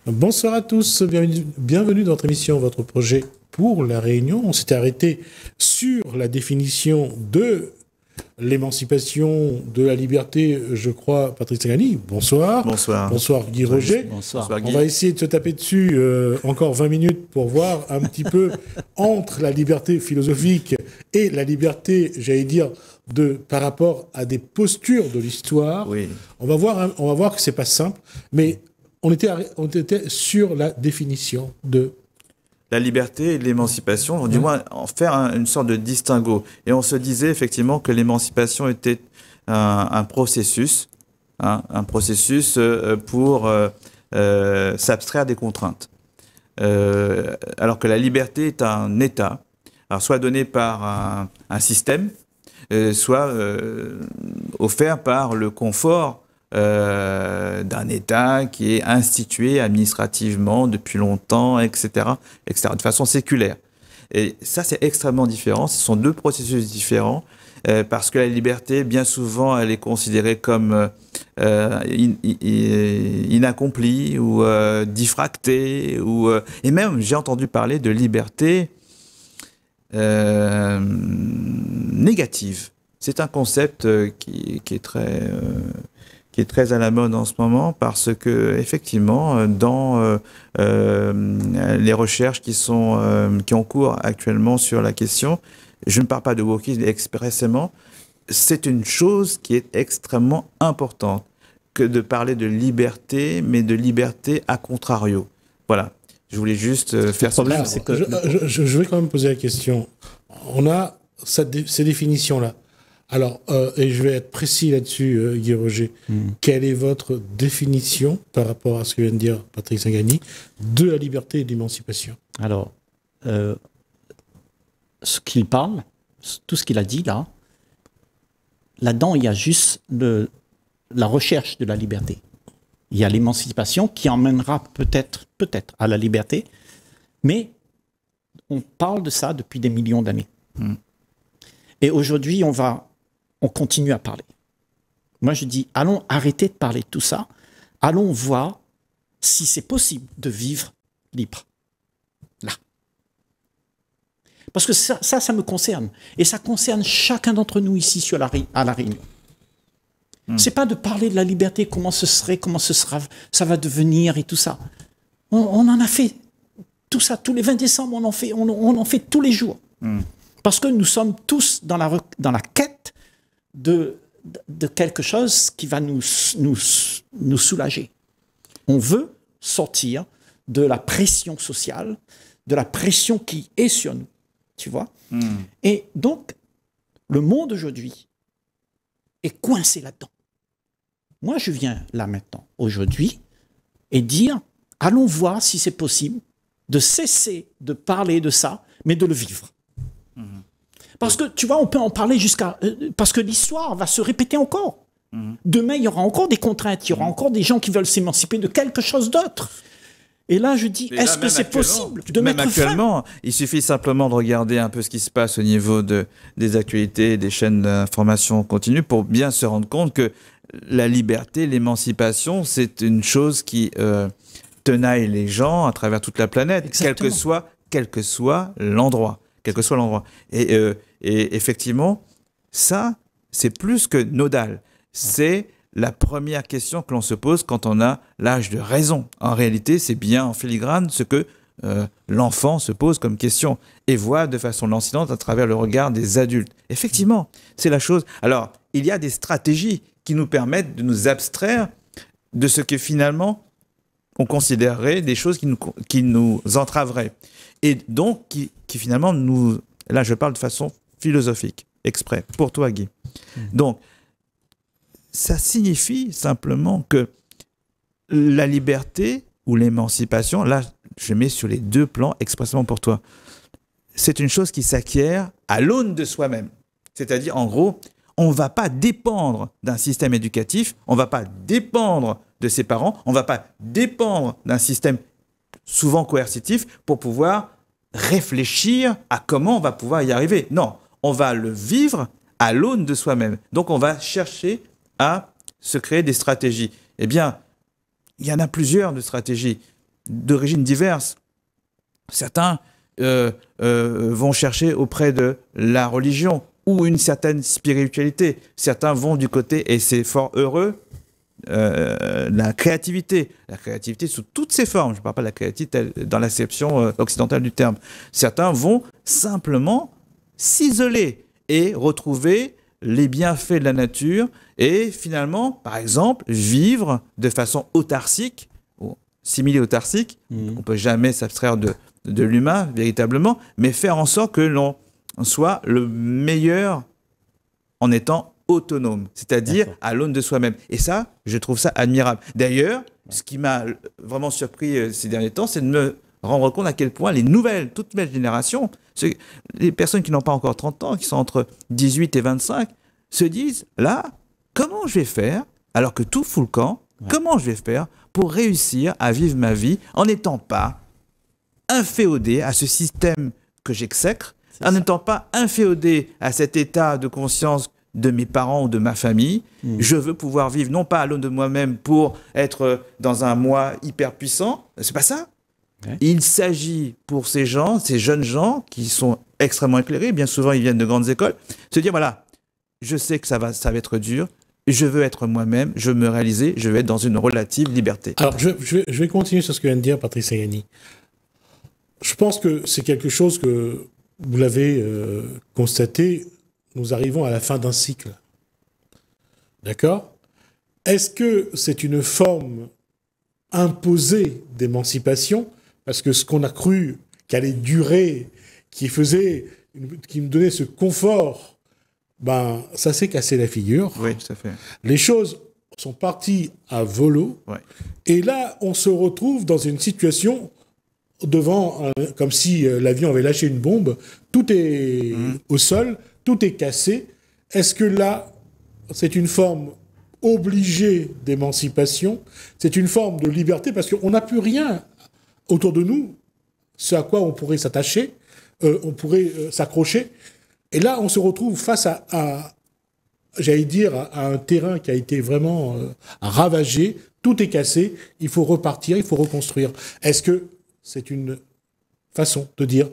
Bonsoir à tous, bienvenue dans votre émission, votre projet pour la Réunion. On s'était arrêté sur la définition de l'émancipation de la liberté, je crois, Patrice Sagani. Bonsoir. Bonsoir. Bonsoir Guy Roger. Bonsoir. On va essayer de se taper dessus encore 20 minutes pour voir un petit peu entre la liberté philosophique et la liberté, j'allais dire, par rapport à des postures de l'histoire. Oui. On va voir que c'est pas simple, mais on était sur la définition de la liberté et l'émancipation, du moins en faire une sorte de distinguo. Et on se disait effectivement que l'émancipation était un processus, un processus pour s'abstraire des contraintes. Alors que la liberté est un état, alors soit donné par un système, soit offert par le confort d'un État qui est institué administrativement depuis longtemps, etc., de façon séculaire. Et ça, c'est extrêmement différent. Ce sont deux processus différents parce que la liberté, bien souvent, elle est considérée comme inaccomplie ou diffractée. Et même, j'ai entendu parler de liberté négative. C'est un concept qui est très à la mode en ce moment parce que effectivement dans les recherches qui ont cours actuellement sur la question, je ne parle pas de wokisme expressément, c'est une chose qui est extrêmement importante que de parler de liberté, mais de liberté à contrario. Voilà, je voulais juste faire ce problème. Je vais quand même poser la question. On a ces définitions-là. Alors, et je vais être précis là-dessus, Guy Roger. Quelle est votre définition, par rapport à ce que vient de dire Patrick Sagani, de la liberté et de l'émancipation? Alors, ce qu'il parle, tout ce qu'il a dit là-dedans, il y a juste la recherche de la liberté. Il y a l'émancipation qui emmènera peut-être à la liberté, mais on parle de ça depuis des millions d'années. Et aujourd'hui, on continue à parler. Moi, je dis, allons arrêter de parler de tout ça. Allons voir si c'est possible de vivre libre. Là. Parce que ça me concerne. Et ça concerne chacun d'entre nous ici à La Réunion. C'est pas de parler de la liberté, comment ce sera, ça va devenir et tout ça. On en a fait tout ça. Tous les 20 décembre, on en fait tous les jours. Parce que nous sommes tous dans la quête de quelque chose qui va nous soulager. On veut sortir de la pression sociale, de la pression qui est sur nous, tu vois. Et donc, le monde aujourd'hui est coincé là-dedans. Moi, je viens là maintenant, aujourd'hui, et dire, allons voir si c'est possible de cesser de parler de ça, mais de le vivre. Parce que, tu vois, on peut en parler parce que l'histoire va se répéter encore. Demain, il y aura encore des contraintes, il y aura encore des gens qui veulent s'émanciper de quelque chose d'autre. Et là, je dis, est-ce que c'est possible de mettre actuellement, il suffit simplement de regarder un peu ce qui se passe au niveau des actualités, des chaînes d'information continue pour bien se rendre compte que la liberté, l'émancipation, c'est une chose qui tenaille les gens à travers toute la planète, quel que soit l'endroit. Et effectivement, ça, c'est plus que nodal. C'est la première question que l'on se pose quand on a l'âge de raison. En réalité, c'est bien en filigrane ce que l'enfant se pose comme question et voit de façon lancinante à travers le regard des adultes. Effectivement, c'est la chose. Alors, il y a des stratégies qui nous permettent de nous abstraire de ce que finalement on considérerait des choses qui nous entraveraient. Et donc, qui finalement là je parle de façon philosophique, exprès, pour toi Guy. Donc, ça signifie simplement que la liberté ou l'émancipation, là je mets sur les deux plans expressément pour toi, c'est une chose qui s'acquiert à l'aune de soi-même. C'est-à-dire, en gros, on ne va pas dépendre d'un système éducatif, on ne va pas dépendre de ses parents, on ne va pas dépendre d'un système souvent coercitif pour pouvoir réfléchir à comment on va pouvoir y arriver. Non, on va le vivre à l'aune de soi-même. Donc on va chercher à se créer des stratégies. Eh bien, il y en a plusieurs de stratégies. d'origines diverses. Certains vont chercher auprès de la religion ou une certaine spiritualité. Certains vont du côté, et c'est fort heureux, la créativité sous toutes ses formes. Je ne parle pas de la créativité dans l'acception occidentale du terme. Certains vont simplement s'isoler et retrouver les bienfaits de la nature et finalement, par exemple, vivre de façon autarcique, ou simili-autarcique. On ne peut jamais s'abstraire de l'humain véritablement, mais faire en sorte que l'on soit le meilleur en étant autonome, c'est-à-dire à l'aune de soi-même. Et ça, je trouve ça admirable. D'ailleurs, ce qui m'a vraiment surpris ces derniers temps, c'est de me rendre compte à quel point les toutes nouvelles générations, les personnes qui n'ont pas encore 30 ans, qui sont entre 18 et 25, se disent, là, comment je vais faire, alors que tout fout le camp, comment je vais faire pour réussir à vivre ma vie en n'étant pas inféodé à ce système que j'exècre, en n'étant pas inféodé à cet état de conscience de mes parents ou de ma famille. Je veux pouvoir vivre non pas à l'aune de moi-même pour être dans un moi hyper puissant. C'est pas ça. Ouais. Il s'agit pour ces gens, ces jeunes gens qui sont extrêmement éclairés, bien souvent ils viennent de grandes écoles, se dire voilà, je sais que ça va être dur, je veux être moi-même, je veux me réaliser, je veux être dans une relative liberté. Alors je vais continuer sur ce que vient de dire Patrice Ayani. Je pense que c'est quelque chose que vous l'avez constaté. Nous arrivons à la fin d'un cycle. D'accord ? Est-ce que c'est une forme imposée d'émancipation ? Parce que ce qu'on a cru qu'allait durer, qui me donnait ce confort, ben, ça s'est cassé la figure. Oui, tout à fait. Les choses sont parties à volo. Ouais. Et là, on se retrouve dans une situation devant, comme si l'avion avait lâché une bombe. Tout est au sol. Tout est cassé. Est-ce que là, c'est une forme obligée d'émancipation? C'est une forme de liberté parce qu'on n'a plus rien autour de nous, ce à quoi on pourrait s'attacher, on pourrait s'accrocher. Et là, on se retrouve face à j'allais dire, à un terrain qui a été vraiment ravagé. Tout est cassé. Il faut repartir, il faut reconstruire. Est-ce que c'est une façon de dire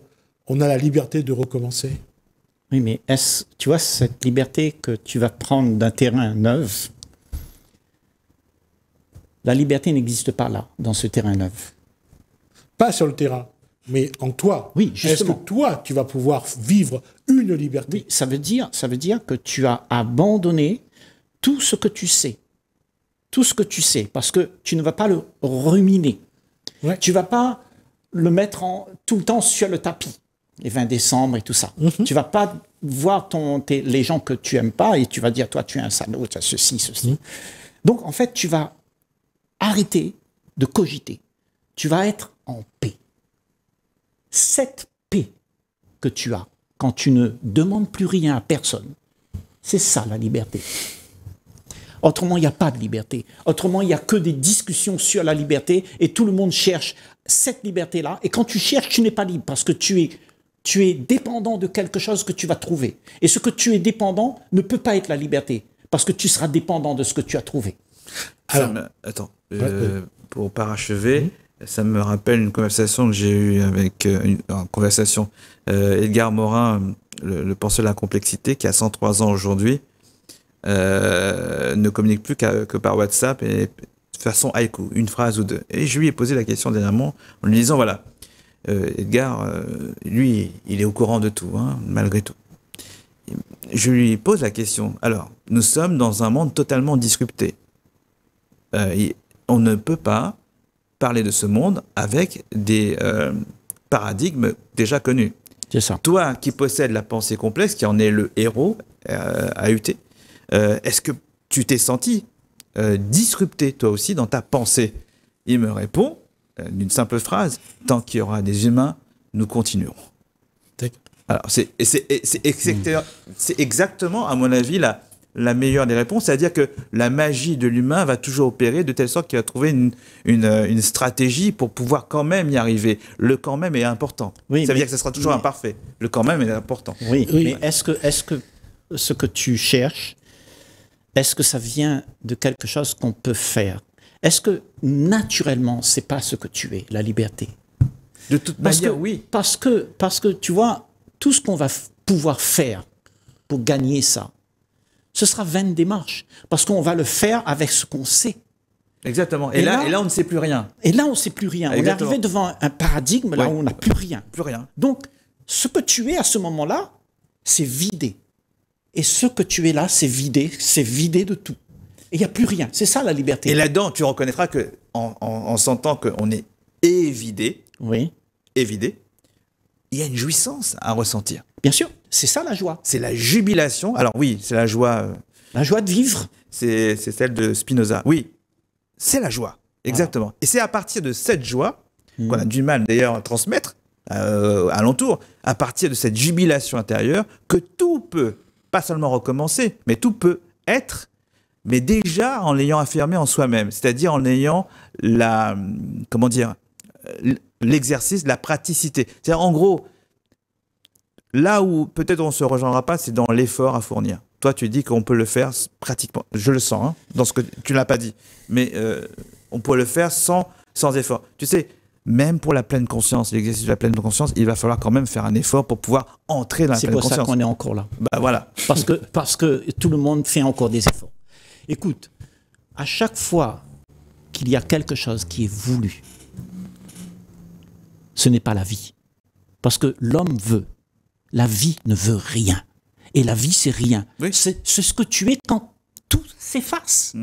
on a la liberté de recommencer? Oui, mais tu vois, cette liberté que tu vas prendre d'un terrain neuf, la liberté n'existe pas là, dans ce terrain neuf. Pas sur le terrain, mais en toi. Oui, justement. Est-ce que toi, tu vas pouvoir vivre une liberté? Oui, ça veut dire que tu as abandonné tout ce que tu sais. Tout ce que tu sais, parce que tu ne vas pas le ruminer. Ouais. Tu ne vas pas le mettre tout le temps sur le tapis. Les 20 décembre et tout ça. Tu vas pas voir les gens que tu aimes pas et tu vas dire, toi, tu es un salaud, tu as ceci. Donc, en fait, tu vas arrêter de cogiter. Tu vas être en paix. Cette paix que tu as quand tu ne demandes plus rien à personne, c'est ça la liberté. Autrement, il n'y a pas de liberté. Autrement, il n'y a que des discussions sur la liberté et tout le monde cherche cette liberté-là. Et quand tu cherches, tu n'es pas libre parce que tu es dépendant de quelque chose que tu vas trouver. Et ce que tu es dépendant ne peut pas être la liberté, parce que tu seras dépendant de ce que tu as trouvé. Alors, pour parachever, ça me rappelle une conversation que j'ai eue avec Edgar Morin, le penseur de la complexité, qui a 103 ans aujourd'hui, ne communique plus que par WhatsApp et de façon haïku, une phrase ou deux. Et je lui ai posé la question dernièrement en lui disant, voilà, Edgar, lui, il est au courant de tout, hein, malgré tout. Je lui pose la question. Alors, nous sommes dans un monde totalement disrupté. On ne peut pas parler de ce monde avec des paradigmes déjà connus. C'est ça. Toi, qui possèdes la pensée complexe, qui en est le héros à UT, est-ce que tu t'es senti disrupté, toi aussi, dans ta pensée? Il me répond d'une simple phrase, tant qu'il y aura des humains, nous continuerons. Alors, c'est exactement, à mon avis, la meilleure des réponses, c'est-à-dire que la magie de l'humain va toujours opérer de telle sorte qu'il va trouver une stratégie pour pouvoir quand même y arriver. Le quand même est important. Oui, ça veut dire que ce sera toujours imparfait. Le quand même est important. Oui, mais est-ce que ce que tu cherches, est-ce que ça vient de quelque chose qu'on peut faire? Est-ce que naturellement, c'est pas ce que tu es, la liberté? De toute manière, oui. Parce que tu vois, tout ce qu'on va pouvoir faire pour gagner ça, ce sera vaine démarche. Parce qu'on va le faire avec ce qu'on sait. Exactement. Et là, on ne sait plus rien. Et là, on ne sait plus rien. Exactement. On est arrivé devant un paradigme là où on n'a plus rien. Plus rien. Donc, ce que tu es à ce moment-là, c'est vidé. Et ce que tu es là, c'est vidé de tout. Et il n'y a plus rien. C'est ça la liberté. Et là-dedans, tu reconnaîtras que en sentant qu'on est évidé, oui. Évidé, il y a une jouissance à ressentir. Bien sûr, c'est ça la joie. C'est la jubilation. Alors oui, c'est la joie. La joie de vivre. C'est celle de Spinoza. Oui, c'est la joie. Exactement. Et c'est à partir de cette joie qu'on a du mal d'ailleurs à transmettre alentour, à partir de cette jubilation intérieure, que tout peut, pas seulement recommencer, mais tout peut être, mais déjà en l'ayant affirmé en soi-même, c'est-à-dire en ayant l'exercice, la praticité. C'est-à-dire en gros, là où peut-être on ne se rejoindra pas, c'est dans l'effort à fournir. Toi, tu dis qu'on peut le faire pratiquement, je le sens, hein, dans ce que tu ne l'as pas dit, mais on peut le faire sans effort. Tu sais, même pour la pleine conscience, l'exercice de la pleine conscience, il va falloir quand même faire un effort pour pouvoir entrer dans la pleine conscience. C'est pour ça qu'on est encore là. Bah, voilà. Parce que tout le monde fait encore des efforts. Écoute, à chaque fois qu'il y a quelque chose qui est voulu, ce n'est pas la vie. Parce que l'homme veut. La vie ne veut rien. Et la vie, c'est rien. Oui. C'est ce que tu es quand tout s'efface.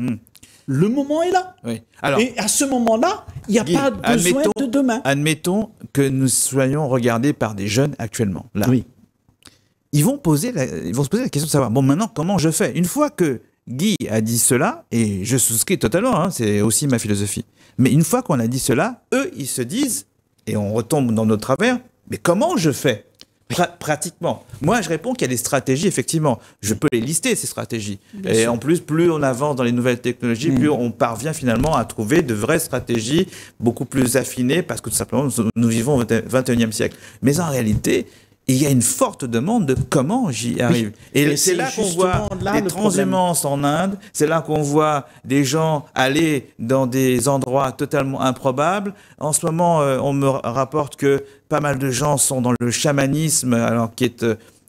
Le moment est là. Oui. Alors, et à ce moment-là, il n'y a pas besoin de demain. Admettons que nous soyons regardés par des jeunes actuellement. Là. Oui. Ils vont se poser la question de savoir, bon, maintenant, comment je fais? Une fois que Guy a dit cela, et je souscris totalement, hein, c'est aussi ma philosophie, mais une fois qu'on a dit cela, eux, ils se disent, et on retombe dans nos travers, mais comment je fais? Pratiquement. Moi, je réponds qu'il y a des stratégies, effectivement. Je peux les lister, ces stratégies. Bien sûr. En plus, plus on avance dans les nouvelles technologies, plus on parvient finalement à trouver de vraies stratégies beaucoup plus affinées, parce que tout simplement, nous vivons au XXIe siècle. Mais en réalité, il y a une forte demande de comment j'y arrive. Oui. Et c'est là qu'on voit des transhumances en Inde, c'est là qu'on voit des gens aller dans des endroits totalement improbables. En ce moment, on me rapporte que pas mal de gens sont dans le chamanisme, alors qui est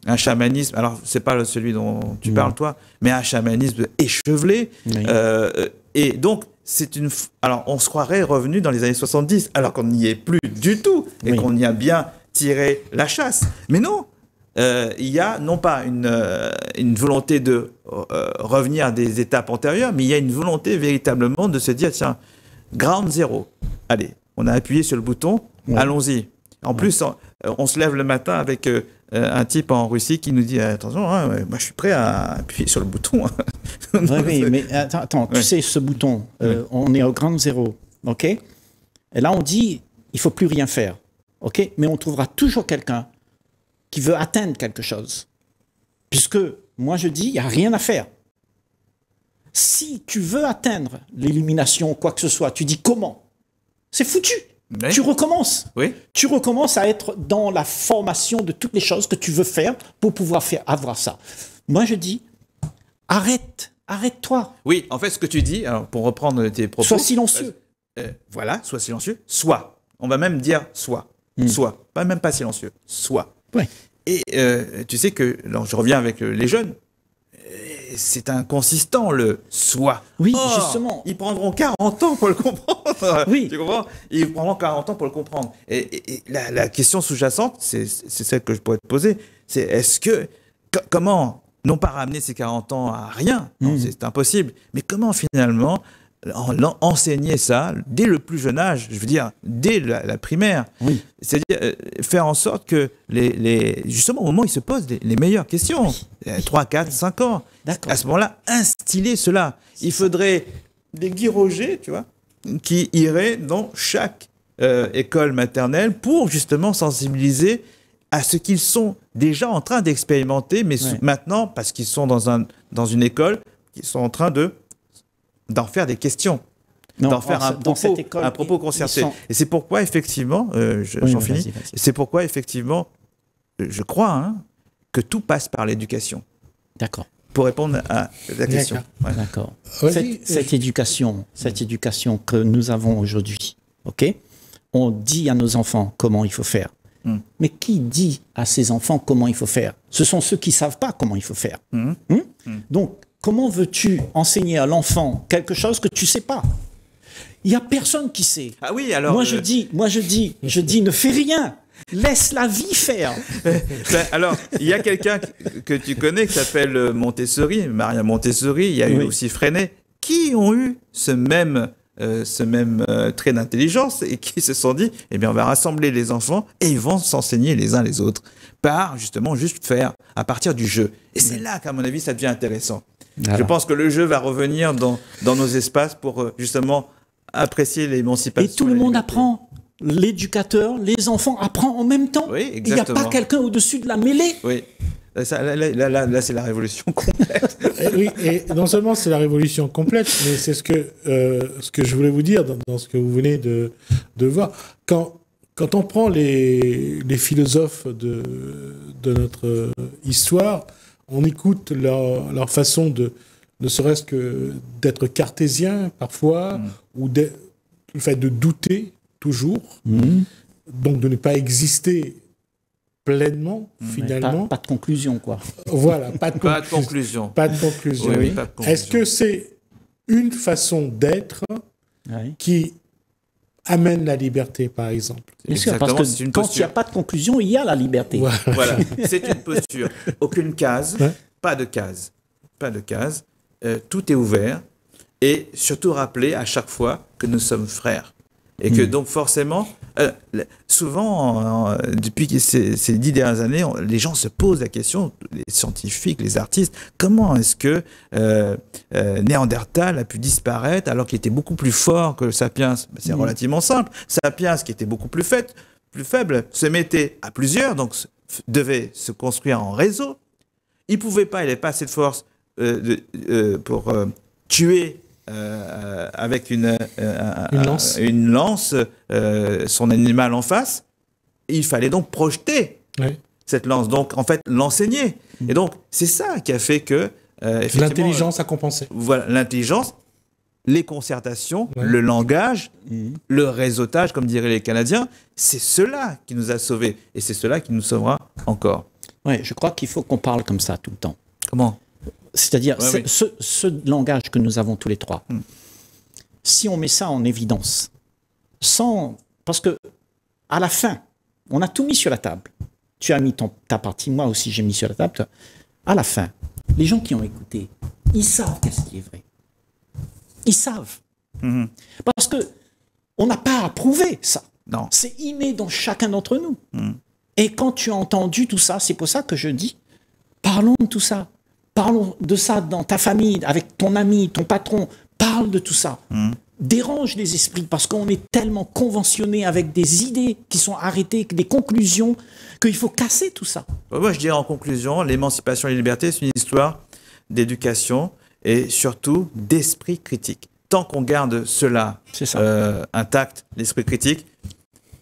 un chamanisme, alors c'est pas celui dont tu parles toi, mais un chamanisme échevelé. Oui. Et donc, alors on se croirait revenu dans les années 70, alors qu'on n'y est plus du tout, et qu'on y a bien tirer la chasse. Mais non, il y a non pas une volonté de revenir à des étapes antérieures, mais il y a une volonté véritablement de se dire, tiens, ground zéro. Allez, on a appuyé sur le bouton, allons-y. En plus, on se lève le matin avec un type en Russie qui nous dit, attention, hein, moi je suis prêt à appuyer sur le bouton. Oui, mais attends, tu sais, ce bouton, on est au ground zéro, ok? Et là, on dit, il ne faut plus rien faire. Okay? Mais on trouvera toujours quelqu'un qui veut atteindre quelque chose. Puisque, moi je dis, il n'y a rien à faire. Si tu veux atteindre l'illumination, quoi que ce soit, tu dis comment? C'est foutu. Oui. Tu recommences. Oui. Tu recommences à être dans la formation de toutes les choses que tu veux faire pour pouvoir avoir ça. Moi je dis, arrête-toi. Oui, en fait, ce que tu dis, alors, pour reprendre tes propos... Sois silencieux. Voilà, sois silencieux. Sois. On va même dire sois. Soit, même pas silencieux, soit. Ouais. Et tu sais que, alors je reviens avec les jeunes, c'est inconsistant le soit. Oui, justement. Ils prendront 40 ans pour le comprendre. Oui. Tu comprends? Ils prendront 40 ans pour le comprendre. Et la question sous-jacente, c'est celle que je pourrais te poser, c'est est-ce que, comment, non pas ramener ces 40 ans à rien, non, c'est impossible, mais comment finalement enseigner ça dès le plus jeune âge, je veux dire, dès la primaire. Oui. C'est-à-dire faire en sorte que, justement, au moment où ils se posent les meilleures questions, 3, 4, 5 ans, à ce moment-là, instiller cela. Il faudrait des Guy Roger, tu vois, qui iraient dans chaque école maternelle pour justement sensibiliser à ce qu'ils sont déjà en train d'expérimenter, mais maintenant, parce qu'ils sont dans une école, ils sont en train d'en faire des questions, d'en faire un propos concerté. Et c'est pourquoi, effectivement, j'en finis, vas-y. C'est pourquoi, effectivement, je crois que tout passe par l'éducation. D'accord. pour répondre à la question. Ouais. D'accord. Vas-y. Cette éducation que nous avons aujourd'hui, ok? On dit à nos enfants comment il faut faire. Mais qui dit à ses enfants comment il faut faire? Ce sont ceux qui ne savent pas comment il faut faire. Donc, comment veux-tu enseigner à l'enfant quelque chose que tu ne sais pas? Il n'y a personne qui sait. Ah oui, alors... Moi, je dis, ne fais rien. Laisse la vie faire. Alors, il y a quelqu'un que tu connais qui s'appelle Montessori, Maria Montessori, il y a eu aussi Freinet, qui ont eu ce même trait d'intelligence et qui se sont dit, eh bien, on va rassembler les enfants et ils vont s'enseigner les uns les autres par, justement, juste faire à partir du jeu. Et c'est là qu'à mon avis, ça devient intéressant. Voilà. Je pense que le jeu va revenir dans nos espaces pour, justement, apprécier l'émancipation. Et tout le monde apprend. L'éducateur, les enfants apprennent en même temps. Oui, il n'y a pas quelqu'un au-dessus de la mêlée. Oui. Là, c'est la révolution complète. Oui, et non seulement c'est la révolution complète, mais c'est ce que je voulais vous dire dans ce que vous venez de voir. Quand on prend les philosophes de notre histoire, on écoute leur façon ne serait-ce que d'être cartésien parfois, ou le fait de douter toujours, donc de ne pas exister pleinement, finalement. Pas de conclusion, quoi. Voilà, pas de conclusion. Pas de conclusion. Oui, pas de conclusion. Est-ce que c'est une façon d'être qui amène la liberté, par exemple? Bien sûr, parce que quand il n'y a pas de conclusion, il y a la liberté. Voilà. C'est une posture. Aucune case, pas de case. Pas de case. Tout est ouvert. Et surtout rappeler à chaque fois que nous sommes frères. Et que donc forcément, souvent, depuis ces 10 dernières années, les gens se posent la question, les scientifiques, les artistes, comment est-ce que Néandertal a pu disparaître alors qu'il était beaucoup plus fort que Sapiens? C'est relativement simple. Sapiens, qui était beaucoup plus faible, se mettait à plusieurs, donc devait se construire en réseau. Il pouvait pas, il n'avait pas assez de force pour tuer avec une lance son animal en face, et il fallait donc projeter cette lance, donc en fait l'enseigner. Et donc c'est ça qui a fait que l'intelligence a compensé. Voilà, l'intelligence, les concertations, le langage, le réseautage, comme diraient les Canadiens, c'est cela qui nous a sauvés, et c'est cela qui nous sauvera encore. Oui, je crois qu'il faut qu'on parle comme ça tout le temps. Comment ? C'est-à-dire, ce langage que nous avons tous les trois, si on met ça en évidence, parce que à la fin, on a tout mis sur la table. Tu as mis ta partie, moi aussi j'ai mis sur la table. À la fin, les gens qui ont écouté, ils savent qu'est-ce qui est vrai. Ils savent. Parce que on n'a pas à prouver ça. Non. C'est inné dans chacun d'entre nous. Et quand tu as entendu tout ça, c'est pour ça que je dis, parlons de tout ça. Parlons de ça dans ta famille, avec ton ami, ton patron. Parle de tout ça. Dérange les esprits parce qu'on est tellement conventionné avec des idées qui sont arrêtées, des conclusions, qu'il faut casser tout ça. Moi, je dirais en conclusion, l'émancipation et la liberté, c'est une histoire d'éducation et surtout d'esprit critique. Tant qu'on garde cela intact, l'esprit critique,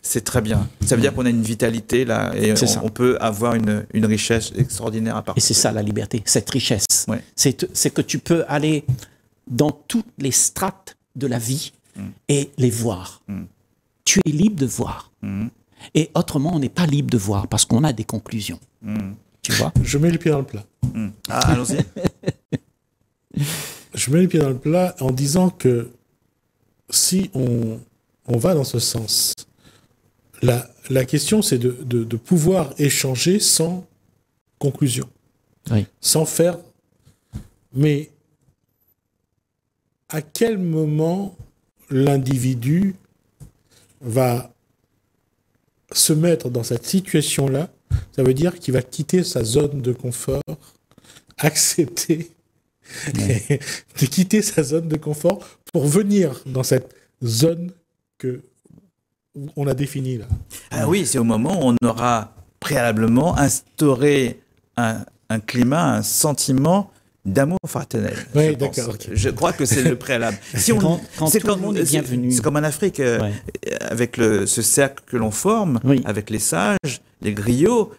c'est très bien. Ça veut dire qu'on a une vitalité là et on peut avoir une richesse extraordinaire à partir. Et c'est ça la liberté, cette richesse. C'est que tu peux aller dans toutes les strates de la vie et les voir. Tu es libre de voir. Et autrement, on n'est pas libre de voir parce qu'on a des conclusions. Tu vois ? Je mets les pieds dans le plat. Allons-y. Je mets les pieds dans le plat en disant que si on va dans ce sens, la question, c'est de pouvoir échanger sans conclusion, sans faire. Mais à quel moment l'individu va se mettre dans cette situation-là? Ça veut dire qu'il va quitter sa zone de confort, accepter de quitter sa zone de confort pour venir dans cette zone qu'on a définie là. Ah oui, c'est au moment où on aura préalablement instauré un climat, un sentiment d'amour fraternel. Oui, d'accord. Okay. Je crois que c'est le préalable. Si quand tout le monde est bienvenu. C'est comme en Afrique, avec ce cercle que l'on forme, avec les sages, les griots.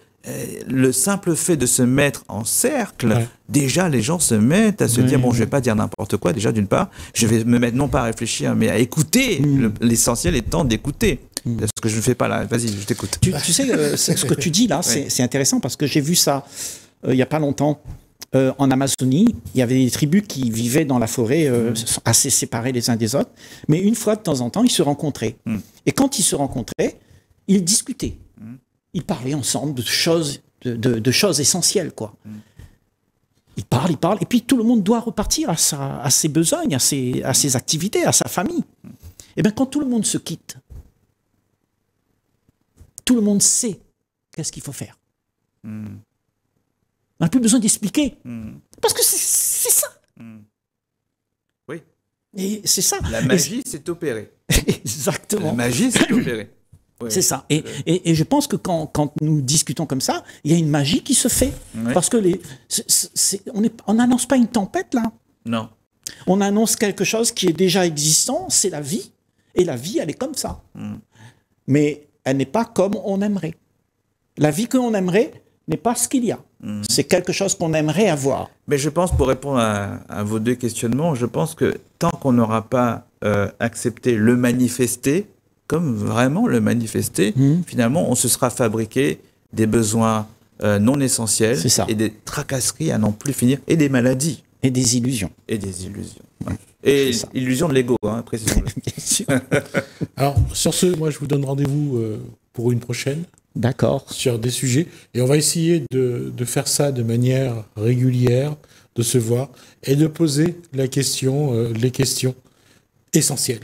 le simple fait de se mettre en cercle, Ouais. déjà les gens se mettent à se dire bon, je vais pas dire n'importe quoi. Déjà d'une part, je vais me mettre non pas à réfléchir, mais à écouter. L'essentiel étant d'écouter. C'est ce que je ne fais pas là. Vas-y, je t'écoute. Tu sais, ce que tu dis là, c'est intéressant parce que j'ai vu ça il n'y a pas longtemps. En Amazonie, il y avait des tribus qui vivaient dans la forêt, assez séparés les uns des autres, mais une fois de temps en temps, ils se rencontraient. Et quand ils se rencontraient, ils discutaient. Ils parlaient ensemble de choses, de choses essentielles, quoi. Ils parlent, et puis tout le monde doit repartir à ses besognes, à ses activités, à sa famille. Et bien, quand tout le monde se quitte, tout le monde sait qu'est-ce qu'il faut faire. On n'a plus besoin d'expliquer. Parce que c'est ça. Oui. Et c'est ça. La magie s'est opérée. Exactement. La magie s'est opérée. Oui. C'est ça. Et je pense que quand nous discutons comme ça, il y a une magie qui se fait. Oui. Parce que on n'annonce pas une tempête, là. Non. On annonce quelque chose qui est déjà existant, c'est la vie. Et la vie, elle est comme ça. Mais elle n'est pas comme on aimerait. La vie qu'on aimerait n'est pas ce qu'il y a. C'est quelque chose qu'on aimerait avoir. Mais je pense, pour répondre à vos deux questionnements, je pense que tant qu'on n'aura pas accepté le manifester, comme vraiment le manifester, finalement, on se sera fabriqué des besoins non essentiels et des tracasseries à n'en plus finir, et des maladies. Et des illusions. Et des illusions. Ouais. Et illusion de l'ego, précisément. Bien sûr. Alors, sur ce, moi, je vous donne rendez-vous pour une prochaine. D'accord. Sur des sujets. Et on va essayer de faire ça de manière régulière, de se voir et de poser les questions essentielles.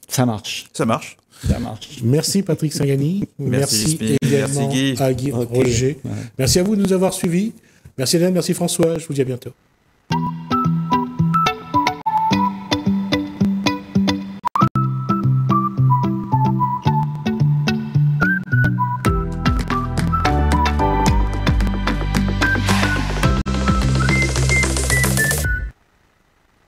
Ça marche. Ça marche. Ça marche. Merci Patrick Singani. Merci également Merci Guy. à Guy Roger. Ouais. Merci à vous de nous avoir suivis. Merci Hélène, merci François. Je vous dis à bientôt.